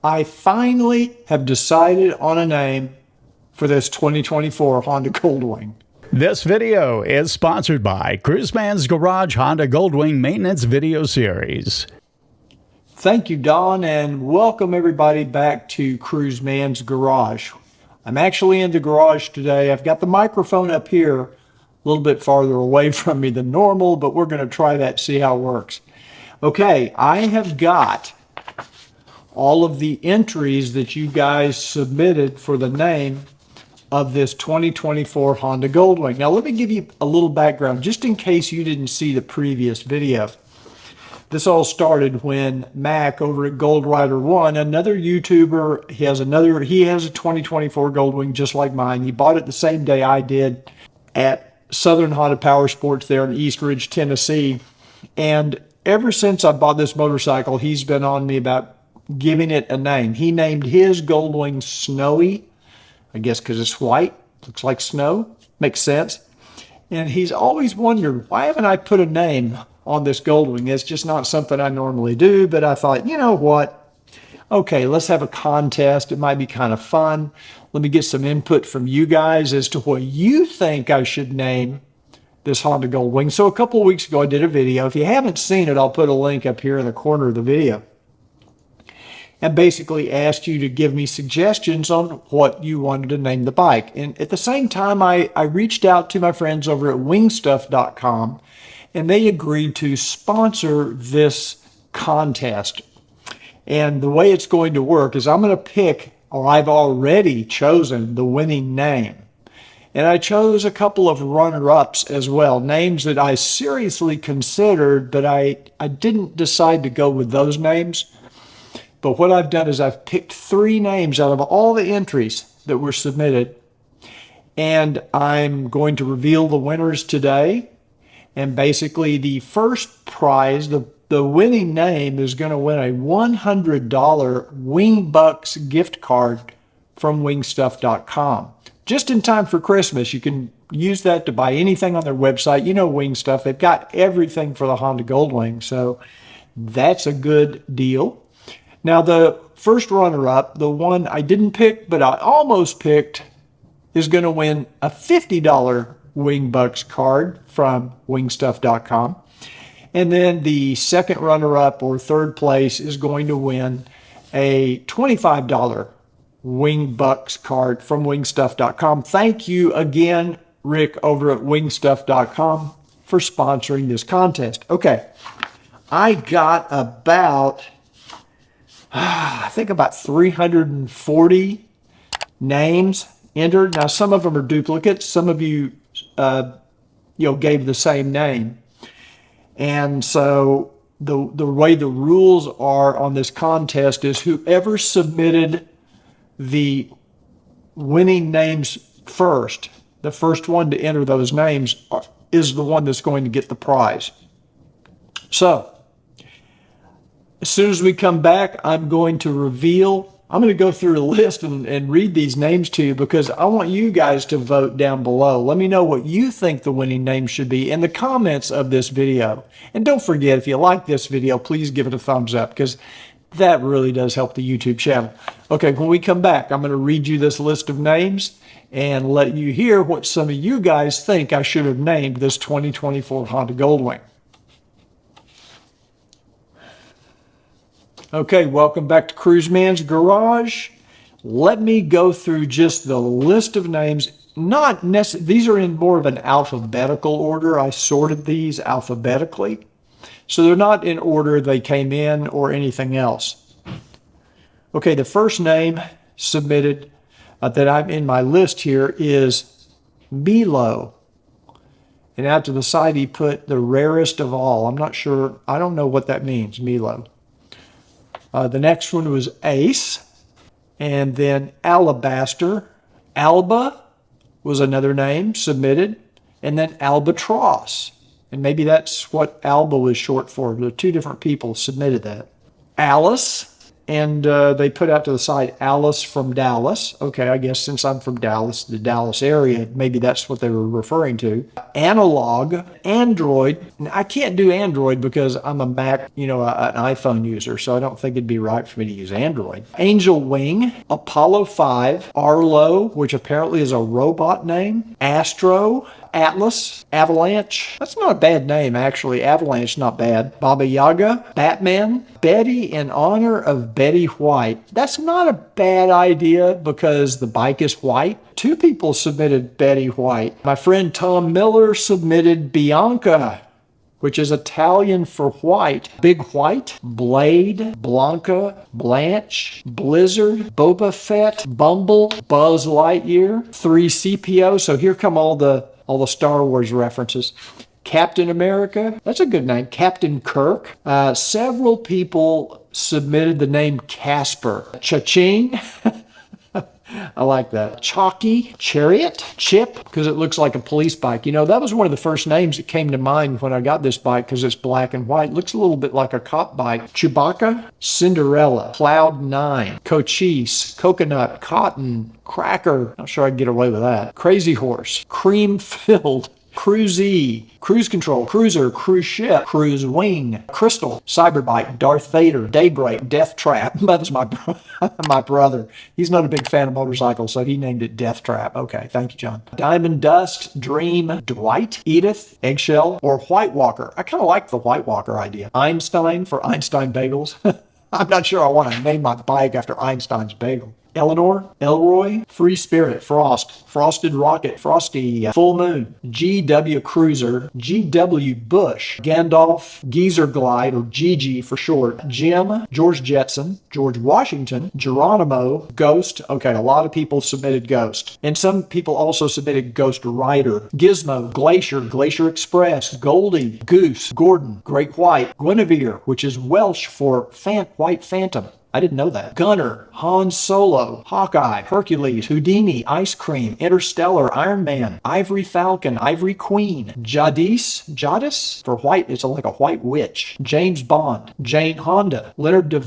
I finally have decided on a name for this 2024 Honda Goldwing. This video is sponsored by Cruiseman's Garage Honda Goldwing Maintenance Video Series. Thank you, Don, and welcome everybody back to Cruiseman's Garage. I'm actually in the garage today. I've got the microphone up here a little bit farther away from me than normal, but we're going to try that, see how it works. Okay, I have got all of the entries that you guys submitted for the name of this 2024 Honda Goldwing. Now let me give you a little background just in case you didn't see the previous video. This all started when Mac over at Gold Rider 1, another YouTuber, he has a 2024 Goldwing just like mine. He bought it the same day I did at Southern Honda Power Sports there in East Ridge, Tennessee. And ever since I bought this motorcycle, he's been on me about giving it a name. He named his Goldwing Snowy, I guess because it's white, looks like snow, makes sense. And he's always wondered, why haven't I put a name on this Goldwing? It's just not something I normally do, but I thought, you know what? Okay, let's have a contest. It might be kind of fun. Let me get some input from you guys as to what you think I should name this Honda Goldwing. So a couple of weeks ago, I did a video. If you haven't seen it, I'll put a link up here in the corner of the video. And basically asked you to give me suggestions on what you wanted to name the bike. And at the same time, I reached out to my friends over at wingstuff.com, and they agreed to sponsor this contest. And the way it's going to work is I'm going to pick, or I've already chosen, the winning name. And I chose a couple of runner-ups as well, names that I seriously considered, but I didn't decide to go with those names. But what I've done is I've picked 3 names out of all the entries that were submitted, and I'm going to reveal the winners today. And basically the first prize, the winning name, is going to win a $100 Wingbucks gift card from wingstuff.com. Just in time for Christmas. You can use that to buy anything on their website. You know Wingstuff, they've got everything for the Honda Goldwing, so that's a good deal. Now, the first runner-up, the one I didn't pick, but I almost picked, is going to win a $50 Wingbucks card from wingstuff.com. And then the second runner-up, or third place, is going to win a $25 Wingbucks card from wingstuff.com. Thank you again, Rick, over at wingstuff.com, for sponsoring this contest. Okay, I got about, I think about 340 names entered. Now, some of them are duplicates. Some of you, gave the same name. And so the way the rules are on this contest is whoever submitted the winning names first, the first one to enter those names, is the one that's going to get the prize. So as soon as we come back, I'm going to go through a list and read these names to you, because I want you guys to vote down below. Let me know what you think the winning name should be in the comments of this video. And don't forget, if you like this video, please give it a thumbs up, because that really does help the YouTube channel. Okay, when we come back, I'm going to read you this list of names and let you hear what some of you guys think I should have named this 2024 Honda Goldwing. Okay, welcome back to Cruiseman's Garage. Let me go through just the list of names. These are in more of an alphabetical order. I sorted these alphabetically. So they're not in order they came in or anything else. Okay, the first name submitted that I'm in my list here is Milo. And out to the side he put the rarest of all. I'm not sure, I don't know what that means, Milo. The next one was Ace, and then Alabaster. Alba was another name submitted, and then Albatross. And maybe that's what Alba was short for. The 2 different people submitted that. Alice, and they put out to the site Alice from Dallas. Okay, I guess since I'm from Dallas, the Dallas area, maybe that's what they were referring to. Analog, Android. I can't do Android because I'm a Mac, an iPhone user, so I don't think it'd be right for me to use Android. Angel Wing, Apollo 5, Arlo, which apparently is a robot name, Astro, Atlas, Avalanche. That's not a bad name, actually. Avalanche, not bad. Baba Yaga, Batman, Betty in honor of Betty White. That's not a bad idea because the bike is white. 2 people submitted Betty White. My friend Tom Miller submitted Bianca, which is Italian for white. Big White, Blade, Blanca, Blanche, Blizzard, Boba Fett, Bumble, Buzz Lightyear, 3CPO. So here come all the Star Wars references. Captain America, that's a good name. Captain Kirk. Several people submitted the name Casper. Cha-ching. I like that. Chalky, Chariot, Chip, because it looks like a police bike. That was one of the first names that came to mind when I got this bike because it's black and white. It looks a little bit like a cop bike. Chewbacca, Cinderella, Cloud 9, Cochise, Coconut, Cotton, Cracker. Not sure I'd get away with that. Crazy Horse, Cream Filled, Cruisey, Cruise Control, Cruiser, Cruise Ship, Cruise Wing, Crystal, Cyberbike, Darth Vader, Daybreak, Death Trap. That's my brother. He's not a big fan of motorcycles, so he named it Death Trap. Okay, thank you, John. Diamond Dust, Dream, Dwight, Edith, Eggshell, or White Walker. I kind of like the White Walker idea. Einstein for Einstein Bagels. I'm not sure I want to name my bike after Einstein's bagel. Eleanor, Elroy, Free Spirit, Frost, Frosted Rocket, Frosty, Full Moon, GW Cruiser, GW Bush, Gandalf, Geezer Glide, or GG for short, Jim, George Jetson, George Washington, Geronimo, Ghost. Okay, a lot of people submitted Ghost. And some people also submitted Ghost Rider, Gizmo, Glacier, Glacier Express, Goldie, Goose, Gordon, Great White, Guinevere, which is Welsh for White Phantom. I didn't know that. Gunner, Han Solo, Hawkeye, Hercules, Houdini, Ice Cream, Interstellar, Iron Man, Ivory Falcon, Ivory Queen, Jadis for white, it's like a white witch, James Bond, Jane Honda, Leonardo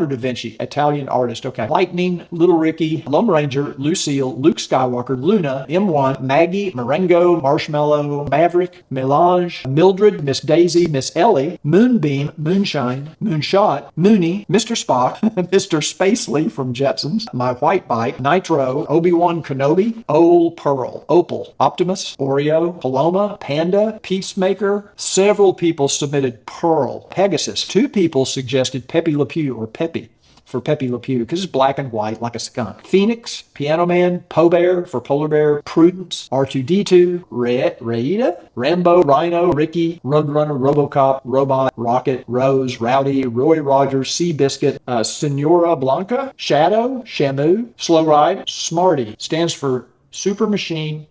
da Vinci, Italian artist, okay. Lightning, Little Ricky, Lone Ranger, Lucille, Luke Skywalker, Luna, M1, Maggie, Marengo, Marshmallow, Maverick, Melange, Mildred, Miss Daisy, Miss Ellie, Moonbeam, Moonshine, Moonshot, Mooney, Mr. Spock, Mr. Spacely from Jetsons, My White Bike, Nitro, Obi-Wan Kenobi, Old Pearl, Opal, Optimus, Oreo, Paloma, Panda, Peacemaker. Several people submitted Pearl, Pegasus. 2 people suggested Pepe Le Pew, or Pepe for Pepe Le Pew, because it's black and white like a skunk. Phoenix, Piano Man, Poe Bear for Polar Bear, Prudence, R2D2, Raida, Rambo, Rhino, Ricky, Roadrunner, Robocop, Robot, Rocket, Rose, Rowdy, Roy Rogers, Seabiscuit, Senora Blanca, Shadow, Shamu, Slow Ride, Smarty, stands for Super Machine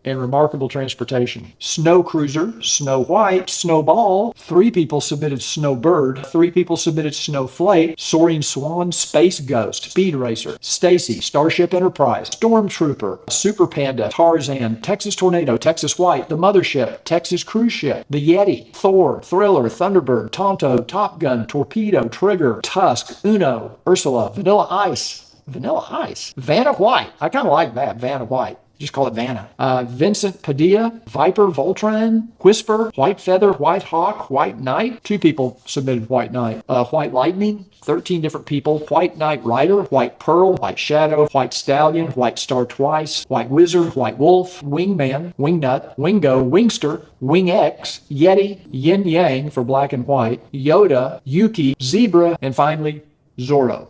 and Remarkable Transportation. Snow Cruiser, Snow White, Snowball. 3 people submitted Snowbird. 3 people submitted Snowflake. Soaring Swan, Space Ghost, Speed Racer, Stacy, Starship Enterprise, Stormtrooper, Super Panda, Tarzan, Texas Tornado, Texas White, The Mothership, Texas Cruise Ship, The Yeti, Thor, Thriller, Thunderbird, Tonto, Top Gun, Torpedo, Trigger, Tusk, Uno, Ursula, Vanilla Ice, Vanna White. I kind of like that, Vanna White. Just call it Vanna. Vincent Padilla, Viper, Voltran, Whisper, White Feather, White Hawk, White Knight. 2 people submitted White Knight. White Lightning, 13 different people. White Knight Rider, White Pearl, White Shadow, White Stallion, White Star Twice, White Wizard, White Wolf, Wingman, Wingnut, Wingo, Wingster, Wing X, Yeti, Yin Yang for black and white, Yoda, Yuki, Zebra, and finally Zorro.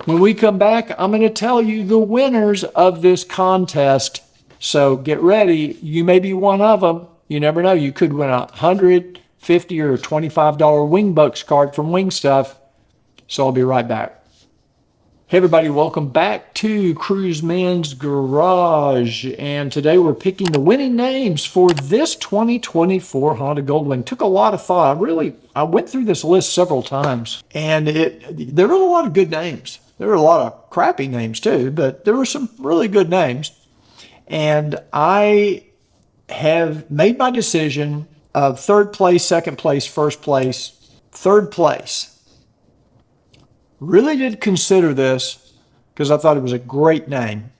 When we come back, I'm going to tell you the winners of this contest. So get ready. You may be one of them. You never know. You could win a $100, $50, or $25 Wing Bucks card from Wing Stuff. So I'll be right back. Hey everybody, welcome back to Cruiseman's Garage. And today we're picking the winning names for this 2024 Honda Goldwing. Took a lot of thought. I went through this list several times, and there were a lot of good names. There were a lot of crappy names too, but there were some really good names. And I have made my decision of 3rd place, 2nd place, 1st place, 3rd place. Really did consider this because I thought it was a great name.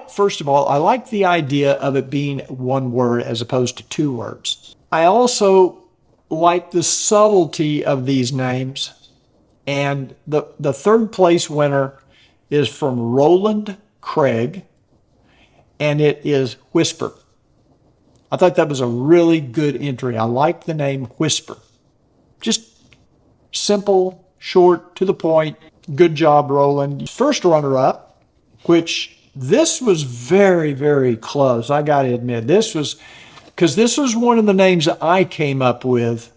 First of all, I like the idea of it being one word as opposed to two words. I also like the subtlety of these names. And the third place winner is from Roland Craig, and it is Whisper. I thought that was a really good entry. I like the name Whisper. Just simple, short, to the point. Good job, Roland. First runner-up, which this was very, very close. I got to admit, this was one of the names that I came up with.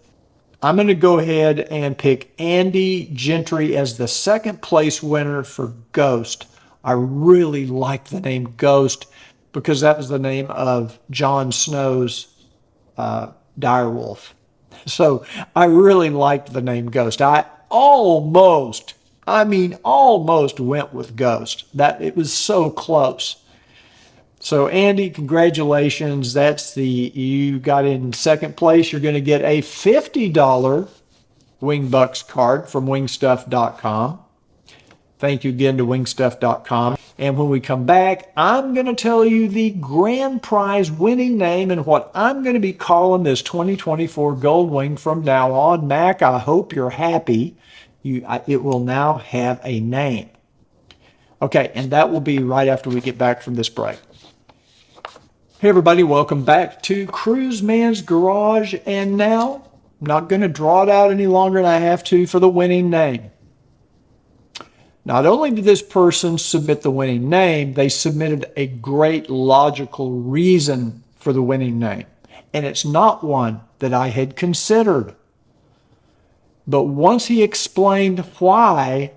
I'm going to go ahead and pick Andy Gentry as the second place winner for Ghost. I really like the name Ghost because that was the name of Jon Snow's direwolf. So I really liked the name Ghost. I almost went with Ghost. It was so close. So Andy, congratulations. You got in second place. You're going to get a $50 Wingbucks card from wingstuff.com. Thank you again to wingstuff.com. And when we come back, I'm going to tell you the grand prize winning name and what I'm going to be calling this 2024 Goldwing from now on. Mac, I hope you're happy. It will now have a name. Okay, and that will be right after we get back from this break. Hey everybody, welcome back to Cruiseman's Garage. And now, I'm not going to draw it out any longer than I have to for the winning name. Not only did this person submit the winning name, they submitted a great logical reason for the winning name. And it's not one that I had considered. But once he explained why,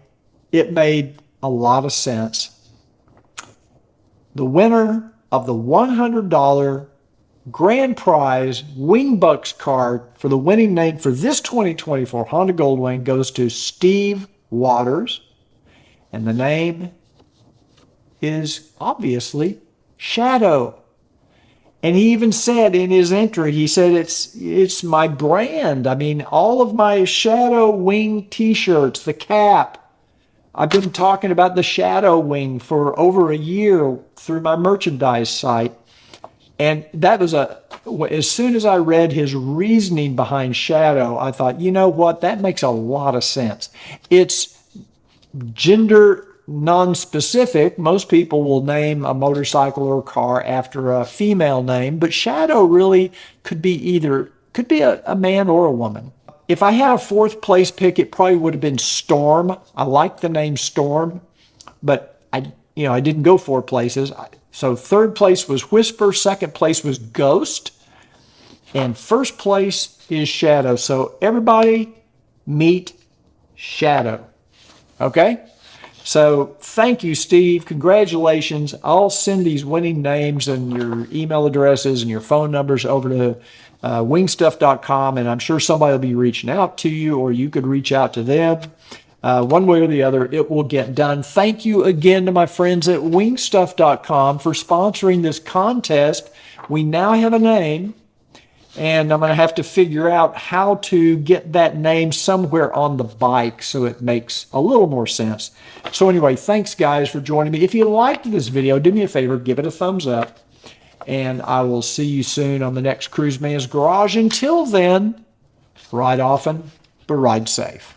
it made a lot of sense. The winner of the $100 grand prize Wingbucks card for the winning name for this 2024 Honda Goldwing goes to Steve Waters. And the name is obviously Shadow. And he even said in his entry, he said, it's my brand. I mean, all of my Shadow Wing t-shirts, the cap, I've been talking about the Shadow Wing for over a year through my merchandise site. And that was as soon as I read his reasoning behind Shadow, I thought, you know what, that makes a lot of sense. It's gender non-specific. Most people will name a motorcycle or car after a female name, but Shadow really could be a man or a woman. If I had a fourth place pick, it probably would have been Storm. I like the name Storm, but I didn't go 4 places. So third place was Whisper, second place was Ghost, and first place is Shadow. So everybody meet Shadow. Okay? So thank you, Steve. Congratulations. I'll send these winning names and your email addresses and your phone numbers over to wingstuff.com, and I'm sure somebody will be reaching out to you, or you could reach out to them. One way or the other, it will get done. Thank you again to my friends at wingstuff.com for sponsoring this contest. We now have a name, and I'm going to have to figure out how to get that name somewhere on the bike so it makes a little more sense. So anyway, thanks guys for joining me. If you liked this video, do me a favor, give it a thumbs up, and I will see you soon on the next Cruiseman's Garage. Until then, ride often, but ride safe.